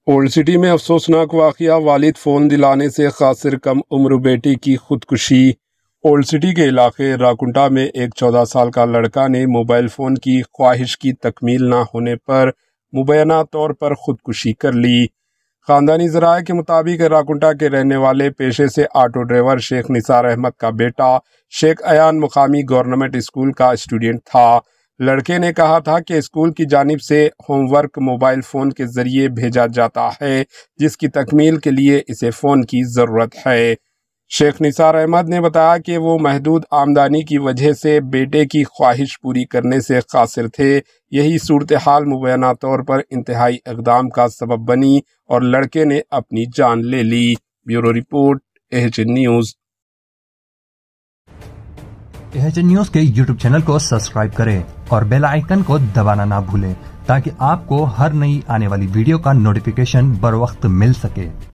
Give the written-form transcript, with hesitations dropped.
Old city میں افسوسناک واقعہ، والد فون دلانے سے خاصر کم عمر بیٹی کی خودکشی۔ اولڈ سٹی کے علاقے راکنٹا میں ایک 14 سال کا لڑکا نے موبائل فون کی خواہش کی تکمیل نہ ہونے پر مبینہ طور پر خودکشی کر لی۔ خاندانی ذرائع کے مطابق راکنٹا کے رہنے والے پیشے سے آٹو ڈرائیور شیخ نثار احمد کا بیٹا شیخ ایان مقامی گورنمنٹ اسکول کا اسٹوڈنٹ تھا۔ لڑکے نے کہا تھا کہ اسکول کی جانب سے ہوم ورک موبائل فون کے ذریعے بھیجا جاتا ہے، جس کی تکمیل کے لیے اسے فون کی ضرورت ہے۔ شیخ نثار احمد نے بتایا کہ وہ محدود آمدنی کی وجہ سے بیٹے کی خواہش پوری کرنے سے قاصر تھے۔ یہی صورتحال مبینہ طور پر انتہائی اقدام کا سبب بنی اور لڑکے نے اپنی جان لے لی۔ Bureau report, AHN news. AHN news کے یوٹیوب چینل کو سبسکرائب کریں اور بیل آئیکن کو دبانا نہ بھولیں تاکہ آپ کو ہر نئی آنے والی ویڈیو کا نوٹیفیکیشن بر وقت مل سکے۔